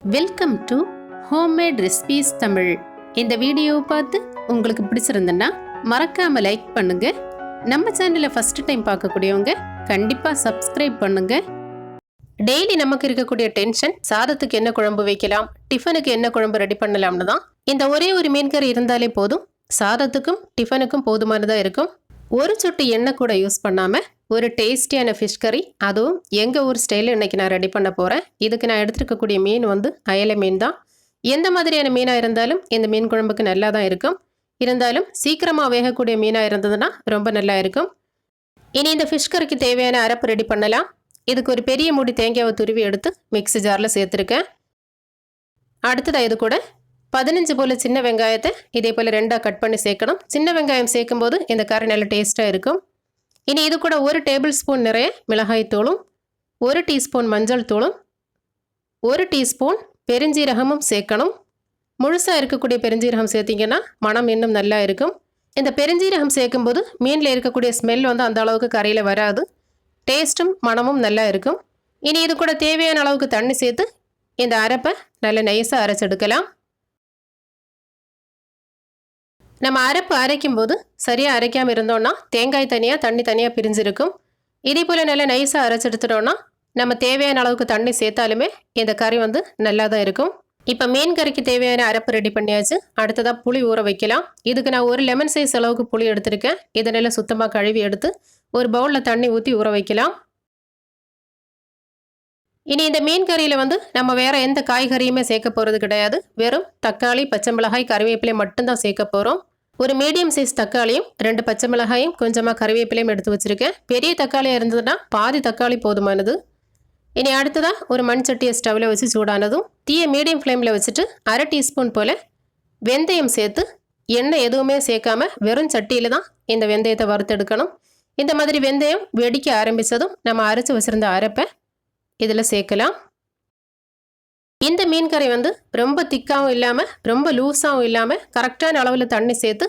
Welcome to homemade recipes Tamil. இந்த வீடியோவை பார்த்து உங்களுக்கு பிடிச்சிருந்ததுன்னா மறக்காம லைக் பண்ணுங்க. நம்ம சேனலை ஃபர்ஸ்ட் டைம் பார்க்கக்கூடியவங்க கண்டிப்பா சப்ஸ்கிரைப் பண்ணுங்க. டெய்லி நமக்கு இருக்கக்கூடிய டென்ஷன், சாதத்துக்கு என்ன குழம்பு வைக்கலாம், டிஃபனுக்கு என்ன குழம்பு ரெடி பண்ணலாம்னு தான். இந்த ஒரே ஒரு மீன் கறி இருந்தாலே போதும், சாதத்துக்கும் டிஃபனுக்கும் போதுமானதாக இருக்கும். ஒரு சொட்டு எண்ணெய் கூட யூஸ் பண்ணாமல் ஒரு டேஸ்டியான ஃபிஷ் கறி, அதுவும் எங்கள் ஊர் ஸ்டைலில் இன்றைக்கி நான் ரெடி பண்ண போகிறேன். இதுக்கு நான் எடுத்துருக்கக்கூடிய மீன் அயலை மீன் தான். எந்த மாதிரியான மீனாக இருந்தாலும் இந்த மீன் குழம்புக்கு நல்லா தான் இருக்கும். இருந்தாலும் சீக்கிரமாக வேகக்கூடிய மீனாக இருந்ததுன்னா ரொம்ப நல்லா இருக்கும். இனி இந்த ஃபிஷ் கறிக்கு தேவையான அரைப்பு ரெடி பண்ணலாம். இதுக்கு ஒரு பெரிய மூடி தேங்காவை துருவி எடுத்து மிக்ஸி ஜாரில் சேர்த்துருக்கேன். அடுத்ததாக இது கூட 15 போல் சின்ன வெங்காயத்தை இதே போல் 2ஆக கட் பண்ணி சேர்க்கணும். சின்ன வெங்காயம் சேர்க்கும் போது இந்த கறி நல்ல டேஸ்ட்டாக இருக்கும். இனி இது கூட 1 டேபிள் ஸ்பூன் நிறைய மிளகாய் தூளும், 1 டீஸ்பூன் மஞ்சள் தூளும், 1 டீஸ்பூன் பெருஞ்சீரகமும் சேர்க்கணும். முழுசாக இருக்கக்கூடிய பெருஞ்சீரகம் சேர்த்திங்கன்னா மனம் இன்னும் நல்லா இருக்கும். இந்த பெருஞ்சீரகம் சேர்க்கும்போது மீனில் இருக்கக்கூடிய ஸ்மெல் அந்த அளவுக்கு கறியில் வராது. டேஸ்ட்டும் மனமும் நல்லா இருக்கும். இனி இது கூட தேவையான அளவுக்கு தண்ணி சேர்த்து இந்த அரைப்பை நல்ல நைஸாக அரைச்செடுக்கலாம். நம்ம அரைப்பு அரைக்கும் போது சரியாக அரைக்காமல் இருந்தோம்னா தேங்காய் தனியாக தண்ணி தனியாக பிரிஞ்சிருக்கும். இதே போல் நல்லா நைஸாக அரைச்செடுத்துட்டோன்னா நம்ம தேவையான அளவுக்கு தண்ணி சேர்த்தாலுமே இந்த கறி நல்லா தான் இருக்கும். இப்போ மீன் கறிக்கு தேவையான அரைப்பு ரெடி பண்ணியாச்சு. அடுத்ததாக புளி ஊற வைக்கலாம். இதுக்கு நான் ஒரு லெமன் சைஸ் அளவுக்கு புளி எடுத்திருக்கேன். இதை நல்லா சுத்தமாக கழுவி எடுத்து ஒரு பவுலில் தண்ணி ஊற்றி ஊற வைக்கலாம். இனி இந்த மீன் கறியில் நம்ம வேறு எந்த காய்கறியுமே சேர்க்க போகிறது கிடையாது. வெறும் தக்காளி, பச்சை மிளகாய், கறிவேப்பிலை மட்டும்தான் சேர்க்க போகிறோம். ஒரு மீடியம் சைஸ் தக்காளியும் 2 பச்சை மிளகாயும் கொஞ்சமாக கறிவேப்பிலையும் எடுத்து வச்சுருக்கேன். பெரிய தக்காளியாக இருந்ததுன்னா பாதி தக்காளி போதுமானது. இனி அடுத்ததாக ஒரு மண் சட்டியை ஸ்டவ்வில் வச்சு சூடானதும் தீயை மீடியம் ஃப்ளேமில் வச்சுட்டு 1/2 டீஸ்பூன் போல் வெந்தயம் சேர்த்து, எண்ணெய் எதுவுமே சேர்க்காம வெறும் சட்டியில் தான் இந்த வெந்தயத்தை வறுத்தெடுக்கணும். இந்த மாதிரி வெந்தயம் வெடிக்க ஆரம்பித்ததும் நம்ம அரைச்சி வச்சுருந்த அரைப்பை இதில் சேர்க்கலாம். இந்த மீன் கறி ரொம்ப திக்காகவும் இல்லாமல் ரொம்ப லூஸாகவும் இல்லாமல் கரெக்டான அளவில் தண்ணி சேர்த்து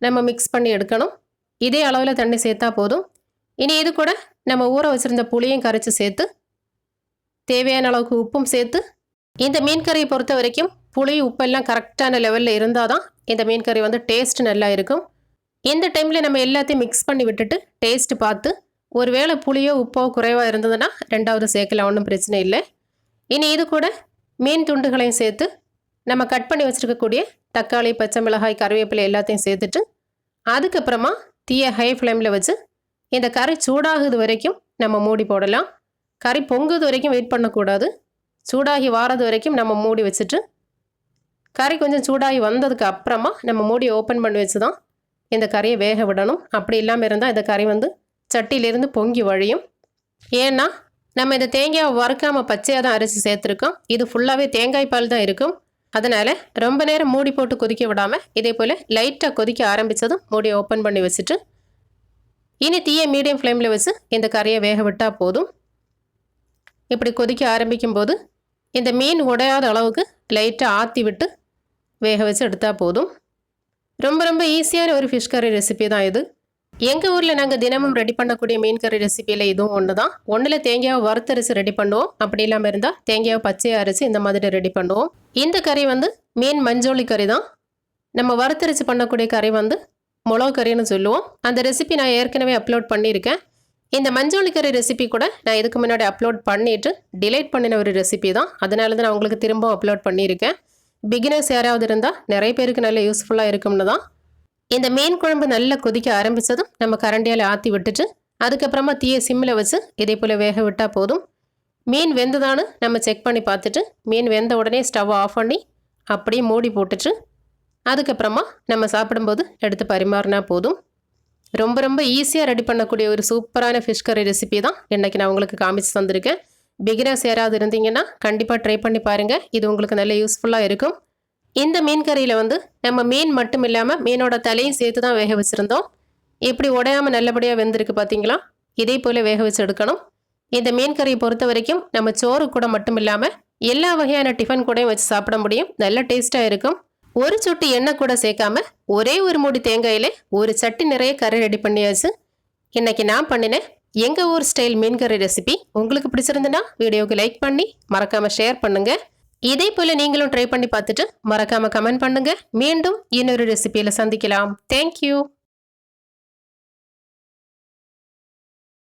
நம்ம மிக்ஸ் பண்ணி எடுக்கணும். இதே அளவில் தண்ணி சேர்த்தா போதும். இனி இது கூட நம்ம ஊற வச்சுருந்த புளியும் கரைச்சி சேர்த்து தேவையான அளவுக்கு உப்பும் சேர்த்து, இந்த மீன் கறியை பொறுத்த வரைக்கும் புளி உப்பெல்லாம் கரெக்டான லெவலில் இருந்தால் தான் இந்த மீன் கறி டேஸ்ட் நல்லா இருக்கும். இந்த டைமில் நம்ம எல்லாத்தையும் மிக்ஸ் பண்ணி விட்டுட்டு டேஸ்ட்டு பார்த்து ஒருவேளை புளியோ உப்போ குறைவாக இருந்ததுன்னா 2வது சேர்க்கலாம், ஒன்றும் பிரச்சனை இல்லை. இனி இது கூட மீன் துண்டுகளையும் சேர்த்து நம்ம கட் பண்ணி வச்சுருக்கக்கூடிய தக்காளி, பச்சை மிளகாய், கறிவேப்பிலை எல்லாத்தையும் சேர்த்துட்டு அதுக்கப்புறமா தீயை ஹை ஃப்ளேமில் வச்சு இந்த கறி சூடாகுது வரைக்கும் நம்ம மூடி போடலாம். கறி பொங்குது வரைக்கும் வெயிட் பண்ணக்கூடாது. சூடாகி வாரது வரைக்கும் நம்ம மூடி வச்சுட்டு கறி கொஞ்சம் சூடாகி வந்ததுக்கு அப்புறமா நம்ம மூடி ஓப்பன் பண்ணி வச்சு தான் இந்த கறியை வேக விடணும். அப்படி இல்லாமல் இருந்தால் இந்த கறி சட்டியிலிருந்து பொங்கி வழியும். ஏன்னா நம்ம இந்த தேங்காயை வறுக்காமல் பச்சையாக தான் அரைச்சி சேர்த்துருக்கோம். இது ஃபுல்லாகவே தேங்காய் பால் தான் இருக்கும். அதனால் ரொம்ப நேரம் மூடி போட்டு கொதிக்க விடாமல் இதே போல் லைட்டாக கொதிக்க ஆரம்பித்ததும் மூடியை ஓப்பன் பண்ணி வச்சுட்டு இனி தீயை மீடியம் ஃப்ளேமில் வச்சு இந்த கறியை வேக விட்டால் போதும். இப்படி கொதிக்க ஆரம்பிக்கும் போது இந்த மீன் உடையாத அளவுக்கு லைட்டாக ஆற்றி விட்டு வேக வச்சு எடுத்தால் போதும். ரொம்ப ரொம்ப ஈஸியான ஒரு ஃபிஷ் கறி ரெசிபி தான் இது. எங்கள் ஊரில் நாங்கள் தினமும் ரெடி பண்ணக்கூடிய மீன் கறி ரெசிபியில் இதுவும் ஒன்று தான். ஒன்றில் தேங்காயை வறுத்தரைச்சி ரெடி பண்ணுவோம். அப்படி இல்லாமல் இருந்தால் தேங்காயை பச்சையை அரைச்சி இந்த மாதிரி ரெடி பண்ணுவோம். இந்த கறி மீன் மஞ்சோளி கறி தான். நம்ம வறுத்தரைச்சி பண்ணக்கூடிய கறி மிளகு கறின்னு சொல்லுவோம். அந்த ரெசிபி நான் ஏற்கனவே அப்லோட் பண்ணியிருக்கேன். இந்த மஞ்சோளி கறி ரெசிபி கூட நான் இதுக்கு முன்னாடி அப்லோட் பண்ணிவிட்டு டிலேட் பண்ணின ஒரு ரெசிபி தான். அதனால தான் நான் உங்களுக்கு திரும்பவும் அப்லோட் பண்ணியிருக்கேன். பிகினர்ஸ் யாராவது இருந்தால் நிறைய பேருக்கு நல்ல யூஸ்ஃபுல்லாக இருக்கும்னு தான். இந்த மீன் குழம்பு நல்லா கொதிக்க ஆரம்பித்ததும் நம்ம கரண்டியால் ஆற்றி விட்டுட்டு அதுக்கப்புறமா தீயை சிம்மில் வச்சு இதே போல் வேக விட்டால் போதும். மீன் வெந்ததான்னு நம்ம செக் பண்ணி பார்த்துட்டு மீன் வெந்த உடனே ஸ்டவ் ஆஃப் பண்ணி அப்படியே மூடி போட்டுட்டு அதுக்கப்புறமா நம்ம சாப்பிடும்போது எடுத்து பரிமாறினா போதும். ரொம்ப ரொம்ப ஈஸியாக ரெடி பண்ணக்கூடிய ஒரு சூப்பரான ஃபிஷ் கறி ரெசிபி தான் இன்றைக்கி நான் உங்களுக்கு காமிச்சு தந்திருக்கேன். பிகினர்ஸ் யாராவது இருந்தீங்கன்னா கண்டிப்பாக ட்ரை பண்ணி பாருங்கள். இது உங்களுக்கு நல்ல யூஸ்ஃபுல்லாக இருக்கும். இந்த மீன் கறியில் நம்ம மீன் மட்டும் இல்லாமல் மீனோட தலையும் சேர்த்து தான் வேக வச்சுருந்தோம். எப்படி உடையாமல் நல்லபடியாக வெந்திருக்கு பார்த்தீங்களா? இதே போல் வேக வச்சு எடுக்கணும். இந்த மீன் கறியை பொறுத்த வரைக்கும் நம்ம சோறு கூட மட்டும் இல்லாமல் எல்லா வகையான டிஃபன் கூடயும் வச்சு சாப்பிட முடியும். நல்ல டேஸ்ட்டாக இருக்கும். ஒரு சொட்டு எண்ணெய் கூட சேர்க்காம ஒரே ஒரு மூடி தேங்காயில் ஒரு சட்டி நிறைய கறி ரெடி பண்ணியாச்சு. இன்றைக்கி நான் பண்ணினேன் எங்கள் ஊர் ஸ்டைல் மீன் கறி ரெசிபி. உங்களுக்கு பிடிச்சிருந்துன்னா வீடியோவுக்கு லைக் பண்ணி மறக்காமல் ஷேர் பண்ணுங்கள். இதே போல நீங்களும் ட்ரை பண்ணி பார்த்துட்டு மறக்காம கமெண்ட் பண்ணுங்க. மீண்டும் இன்னொரு ரெசிபியில சந்திக்கலாம். தேங்க்யூ.